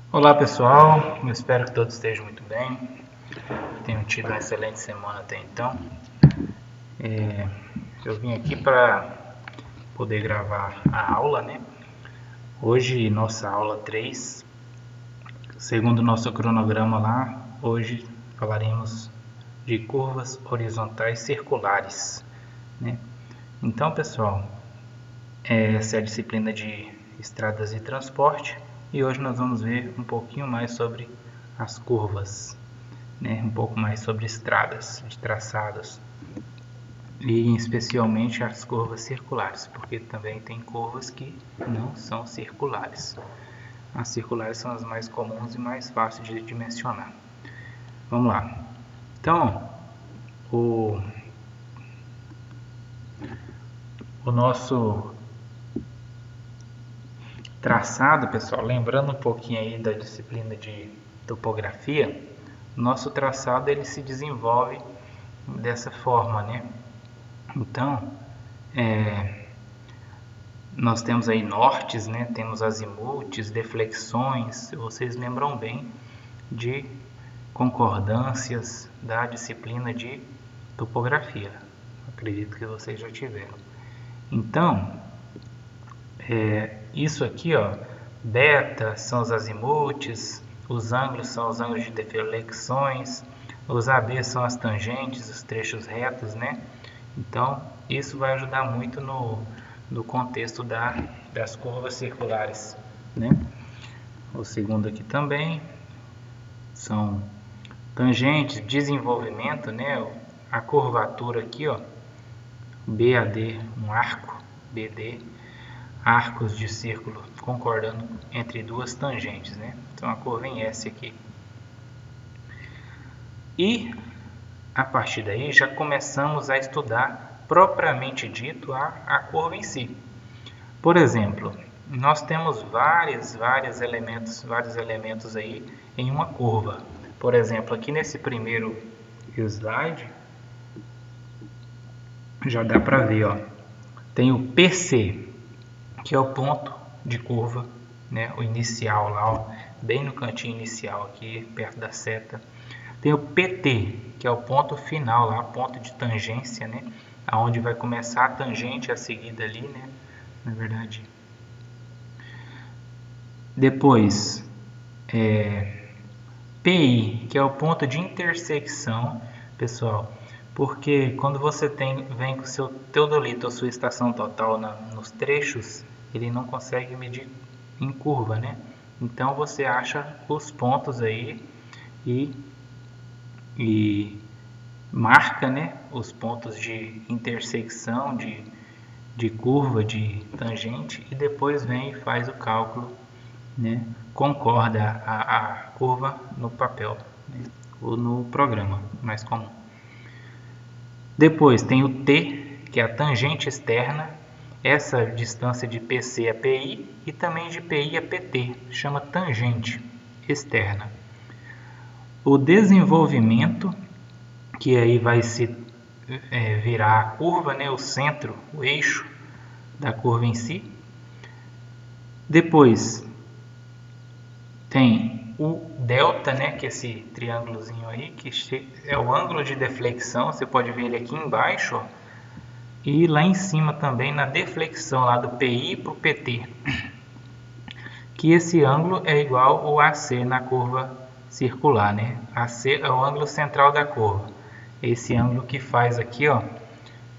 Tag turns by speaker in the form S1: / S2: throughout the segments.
S1: Olá pessoal, eu espero que todos estejam muito bem, tenham tido uma excelente semana até então. Eu vim aqui para poder gravar a aula, né? Hoje, nossa aula 3, segundo o nosso cronograma lá, hoje falaremos de curvas horizontais circulares, né? Então pessoal, essa é a disciplina de estradas e transporte e hoje nós vamos ver um pouquinho mais sobre as curvas, né? Um pouco mais sobre estradas de traçados e especialmente as curvas circulares, porque também tem curvas que não são circulares. As circulares são as mais comuns e mais fáceis de dimensionar. Vamos lá. Então, o nosso traçado, pessoal, lembrando um pouquinho aí da disciplina de topografia, nosso traçado ele se desenvolve dessa forma, né? Então, nós temos aí nortes, né? Temos azimutes, deflexões, vocês lembram bem de concordâncias da disciplina de topografia. Acredito que vocês já tiveram. Então, isso aqui, ó, beta são os azimutes, os ângulos são os ângulos de deflexões, os AB são as tangentes, os trechos retos, né? Então, isso vai ajudar muito no contexto das curvas circulares, né? O segundo aqui também são tangentes, desenvolvimento, né? A curvatura aqui, ó, BAD, um arco, BD, arcos de círculo concordando entre duas tangentes, né? Então a curva em S aqui. E a partir daí já começamos a estudar propriamente dito a curva em si. Por exemplo, nós temos vários elementos aí em uma curva. Por exemplo, aqui nesse primeiro slide já dá para ver, ó, tem o PC, que é o ponto de curva, né, o inicial lá, ó, bem no cantinho inicial aqui, perto da seta. Tem o PT, que é o ponto final lá, ponto de tangência, né, aonde vai começar a tangente a seguida ali, né, na verdade. Depois, PI, que é o ponto de intersecção, pessoal, porque quando você vem com o seu teodolito ou sua estação total nos trechos, ele não consegue medir em curva, né? Então você acha os pontos aí e marca, né, os pontos de intersecção, de curva, de tangente, e depois vem e faz o cálculo, né? Concorda a curva no papel, né? Ou no programa mais comum. Depois tem o T, que é a tangente externa, essa distância de PC a PI e também de PI a PT, chama tangente externa. O desenvolvimento, que aí vai se virar a curva, né, o centro, o eixo da curva em si. Depois tem o delta, né, que é esse triângulozinho aí, que é o ângulo de deflexão, você pode ver ele aqui embaixo, ó, e lá em cima também na deflexão lá do PI para o PT, que esse ângulo é igual ao AC na curva circular, né? AC é o ângulo central da curva, esse ângulo que faz aqui, ó,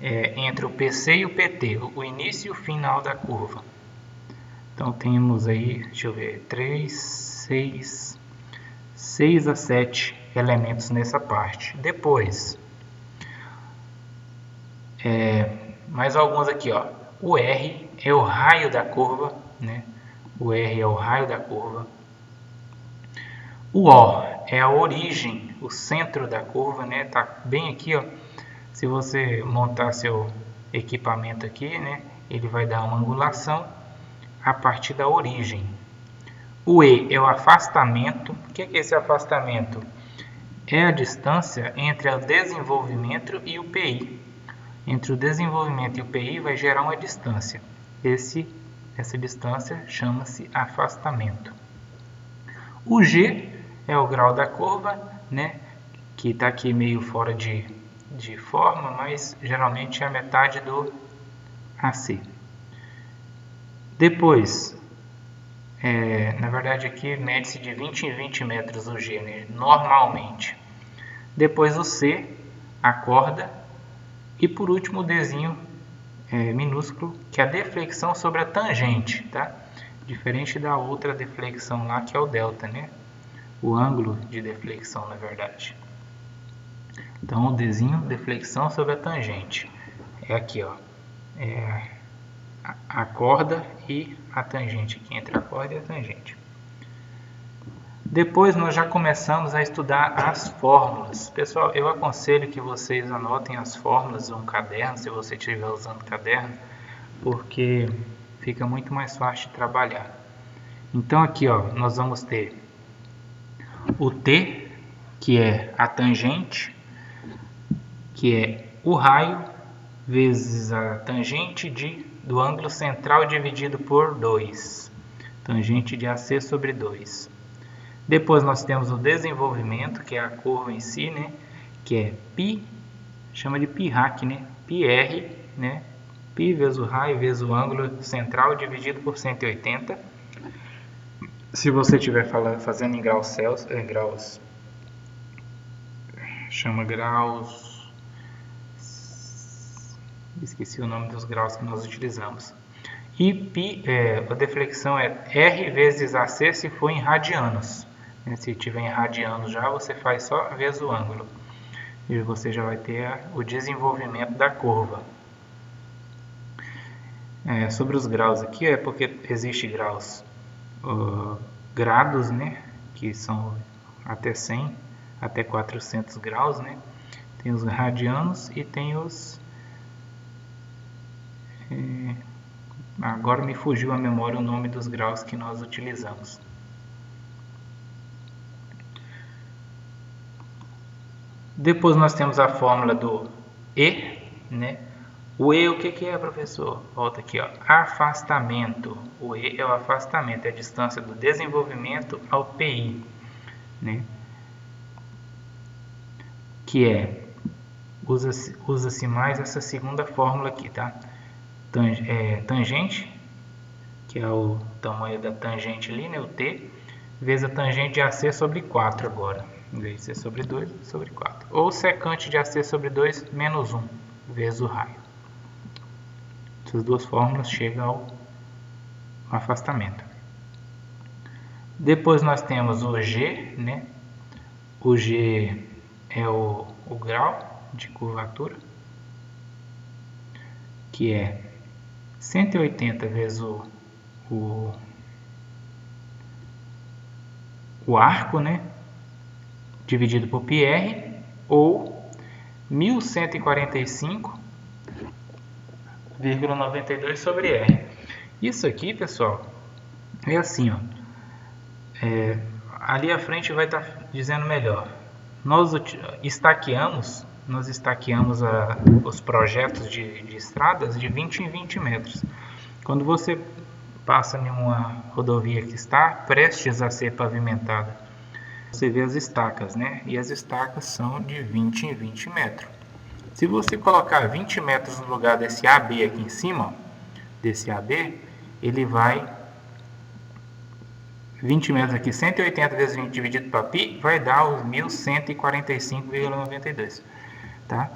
S1: entre o PC e o PT, o início e o final da curva. Então temos aí, deixa eu ver, 6 a 7 elementos nessa parte. Depois, mais alguns aqui, ó. O R é o raio da curva, né? O R é o raio da curva. O O é a origem, o centro da curva, né? Tá bem aqui, ó. Se você montar seu equipamento aqui, né? Ele vai dar uma angulação a partir da origem. O E é o afastamento. O que é esse afastamento? É a distância entre o desenvolvimento e o PI. Entre o desenvolvimento e o PI vai gerar uma distância. Essa distância chama-se afastamento. O G é o grau da curva, né? Que está aqui meio fora de forma, mas geralmente é a metade do AC. Depois, na verdade aqui mede-se de 20 em 20 metros o G, né? Normalmente. Depois o C, a corda. E por último o Dzinho minúsculo, que é a deflexão sobre a tangente, tá? Diferente da outra deflexão lá, que é o delta, né? O ângulo de deflexão, na verdade. Então, o Dzinho, deflexão sobre a tangente. É aqui, ó. A corda e a tangente, aqui entre a corda e a tangente. Depois nós já começamos a estudar as fórmulas. Pessoal, eu aconselho que vocês anotem as fórmulas em um caderno, se você estiver usando caderno, porque fica muito mais fácil de trabalhar. Então aqui, ó, nós vamos ter o T, que é a tangente, que é o raio vezes a tangente do ângulo central dividido por 2. Tangente de AC sobre 2. Depois nós temos o desenvolvimento, que é a curva em si, né? Que é π, chama de π-RAC, né? πr, né? π vezes o raio vezes o ângulo central dividido por 180. Se você estiver fazendo em graus Celsius, chama graus... Esqueci o nome dos graus que nós utilizamos. E a deflexão é R vezes AC se for em radianos. Se tiver em radianos já, você faz só vezes o ângulo. E você já vai ter o desenvolvimento da curva. Sobre os graus aqui, é porque existe graus, grados, né? Que são até 100, até 400 graus, né? Tem os radianos e tem os... agora me fugiu a memória o nome dos graus que nós utilizamos. Depois nós temos a fórmula do E, né? O E, o que é, professor? Volta aqui, ó. Afastamento. O E é o afastamento, é a distância do desenvolvimento ao PI, né? Que é, usa-se mais essa segunda fórmula aqui, tá? Tangente, que é o tamanho da tangente ali, né? O T, vezes a tangente de AC sobre 4 agora. Em vez de ser sobre 2, sobre 4. Ou secante de AC sobre 2 menos 1, vezes o raio. Essas duas fórmulas chegam ao afastamento. Depois nós temos o G, né? O G é o grau de curvatura, que é 180 vezes o arco, né? Dividido por πr, ou 1145,92 sobre r. Isso aqui, pessoal, é assim, ó. Ali à frente vai estar dizendo melhor. Nós estaqueamos os projetos de estradas de 20 em 20 metros. Quando você passa em uma rodovia que está prestes a ser pavimentada, você vê as estacas, né? E as estacas são de 20 em 20 metros. Se você colocar 20 metros no lugar desse AB aqui em cima, ó, desse AB, ele vai 20 metros aqui, 180 vezes 20 dividido para π, vai dar os 1145,92, tá?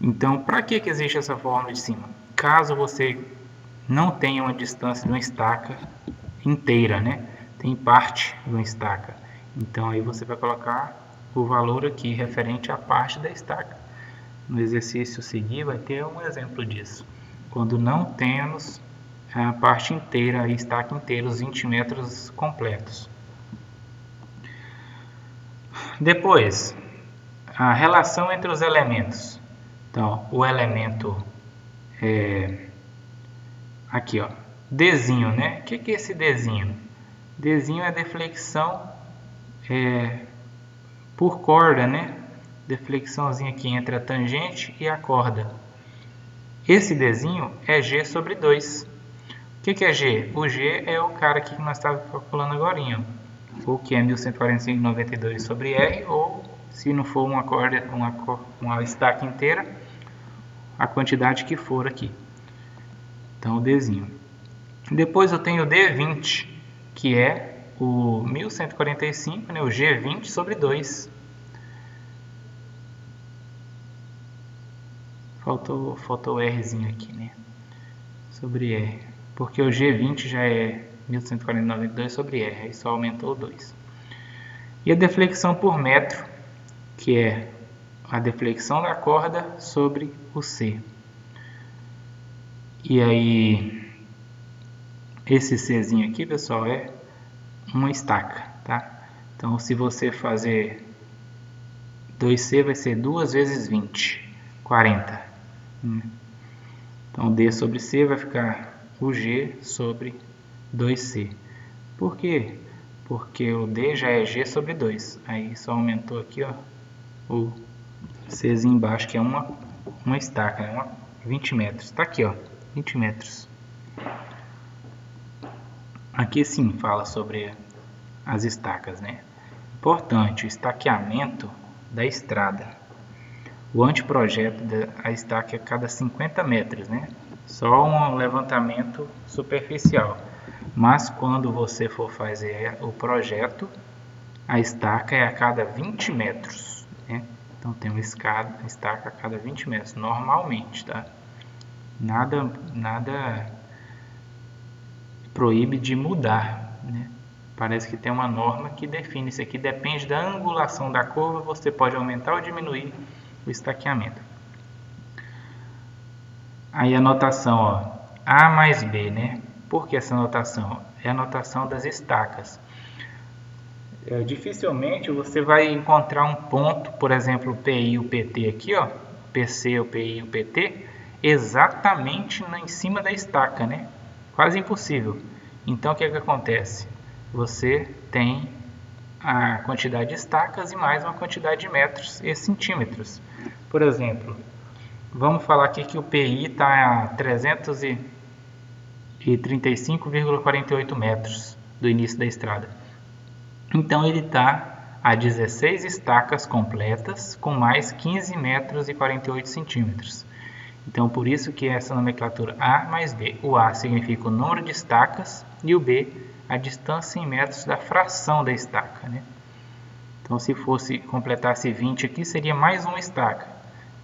S1: Então, para que existe essa fórmula de cima? Caso você não tenha uma distância de uma estaca inteira, né? Tem parte de uma estaca. Então, aí você vai colocar o valor aqui referente à parte da estaca. No exercício a seguir vai ter um exemplo disso. Quando não temos a parte inteira, a estaca inteira, os 20 metros completos. Depois, a relação entre os elementos. Então, o elemento aqui, ó, Dzinho, né? O que é esse Dzinho? Dzinho é deflexão por corda, né? Deflexãozinha aqui entre a tangente e a corda. Esse Dzinho é G sobre 2. O que é G? O G é o cara aqui que nós estávamos calculando agora. ou que é 1145,92 sobre R, ou se não for uma estaca inteira, a quantidade que for aqui. Então o Dzinho. Depois eu tenho o D20, que é o 1145, né, o G20 sobre 2. Faltou o Rzinho aqui, né? Sobre R. Porque o G20 já é 1149,2 sobre R. Aí só aumentou o 2. E a deflexão por metro, que é a deflexão da corda sobre o C. E aí, esse Czinho aqui, pessoal, é uma estaca, tá? Então, se você fazer 2C, vai ser 2 vezes 20, 40. Então, D sobre C vai ficar o G sobre 2C. Por quê? Porque o D já é G sobre 2. Aí só aumentou aqui, ó, o Czinho embaixo, que é uma estaca, né? 20 metros. Tá aqui, ó, 20 metros. Aqui sim fala sobre as estacas, né? Importante, o estaqueamento da estrada. O anteprojeto da estaca é a cada 50 metros, né? Só um levantamento superficial. Mas quando você for fazer o projeto, a estaca é a cada 20 metros, né? Então tem uma estaca a cada 20 metros, normalmente, tá? Nada proíbe de mudar, né? Parece que tem uma norma que define isso aqui, depende da angulação da curva, você pode aumentar ou diminuir o estaqueamento. Aí a notação, ó, A mais B, né? Por que essa notação? É a notação das estacas. Dificilmente você vai encontrar um ponto, por exemplo, o PI e o PT aqui, ó, PC, o PI e o PT, exatamente em cima da estaca, né? Quase impossível. Então o que acontece? Você tem a quantidade de estacas e mais uma quantidade de metros e centímetros. Por exemplo, vamos falar aqui que o PI está a 335,48 metros do início da estrada. Então ele está a 16 estacas completas com mais 15 metros e 48 centímetros. Então por isso que essa nomenclatura A mais B. O A significa o número de estacas e o B a distância em metros da fração da estaca, né? Então se completasse 20 aqui, seria mais uma estaca,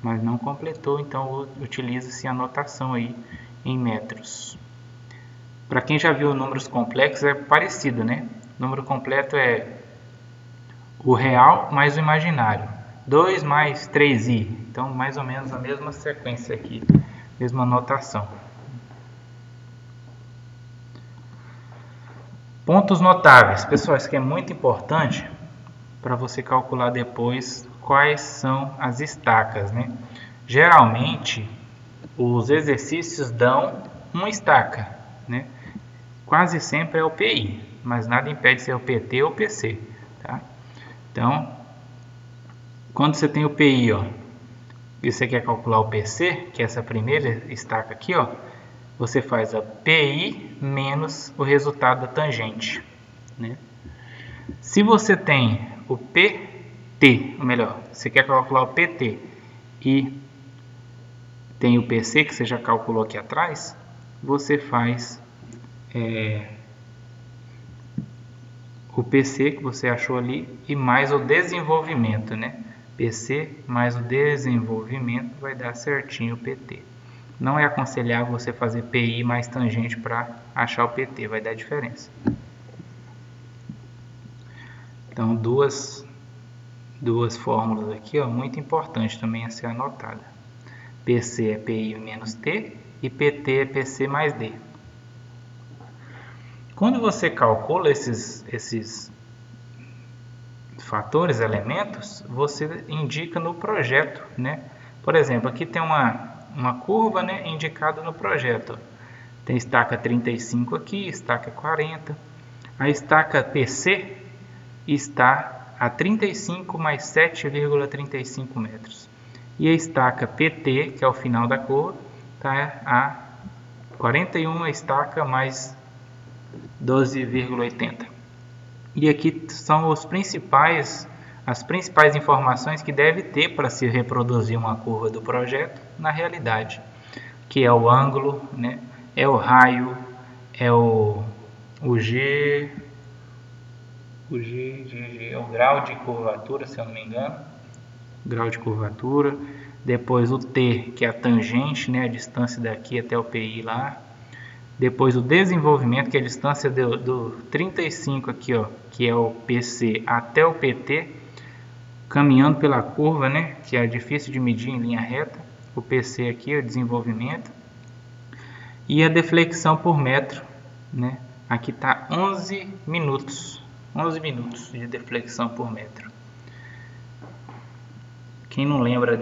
S1: mas não completou, então utiliza-se a notação aí em metros. Para quem já viu números complexos, é parecido, né? O número completo é o real mais o imaginário, 2 mais 3i, então mais ou menos a mesma sequência aqui, mesma notação. Pontos notáveis, pessoal, isso aqui é muito importante para você calcular depois quais são as estacas, né? Geralmente, os exercícios dão uma estaca, né? Quase sempre é o PI, mas nada impede de ser o PT ou o PC, tá? Então, quando você tem o PI, ó, e você quer calcular o PC, que é essa primeira estaca aqui, ó, você faz a PI menos o resultado da tangente, né? Se você tem o PT, ou melhor, você quer calcular o PT e tem o PC que você já calculou aqui atrás, você faz o PC que você achou ali e mais o desenvolvimento, né? PC mais o desenvolvimento vai dar certinho o PT. Não é aconselhável você fazer PI mais tangente para achar o PT, vai dar diferença. Então, duas fórmulas aqui, ó, muito importante também a ser anotada. PC é PI menos T e PT é PC mais D. Quando você calcula esses fatores, elementos, você indica no projeto, né? Por exemplo, aqui tem uma curva, né, indicada no projeto. Tem estaca 35 aqui, estaca 40. A estaca PC está a 35 mais 7,35 metros. E a estaca PT, que é o final da curva, está a 41 estaca mais 12,80. E aqui são as principais informações que deve ter para se reproduzir uma curva do projeto na realidade, que é o ângulo, né? É o raio, é o G, é o grau de curvatura, se eu não me engano, grau de curvatura, depois o T, que é a tangente, né? A distância daqui até o PI lá, depois o desenvolvimento, que é a distância do 35 aqui, ó, que é o PC até o PT, caminhando pela curva, né, que é difícil de medir em linha reta. O PC aqui é o desenvolvimento. E a deflexão por metro, né? Aqui está 11 minutos de deflexão por metro. Quem não lembra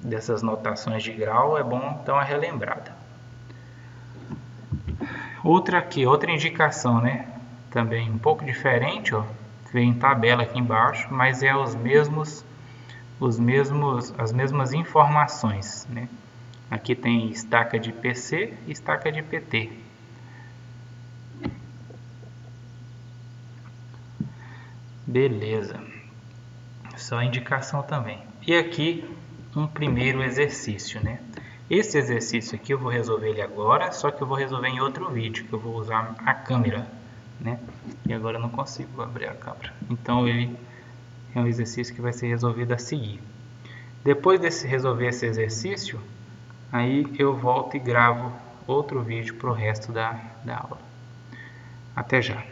S1: dessas notações de grau, é bom dar uma relembrada. Outra indicação, né? Também um pouco diferente, ó. Vem em tabela aqui embaixo, mas é as mesmas informações, né? Aqui tem estaca de PC e estaca de PT. Beleza. Só indicação também. E aqui um primeiro exercício, né? Esse exercício aqui eu vou resolver ele agora, só que eu vou resolver em outro vídeo, que eu vou usar a câmera, né? E agora eu não consigo abrir a câmera. Então ele é um exercício que vai ser resolvido a seguir. Depois de resolver esse exercício, aí eu volto e gravo outro vídeo para o resto da aula. Até já!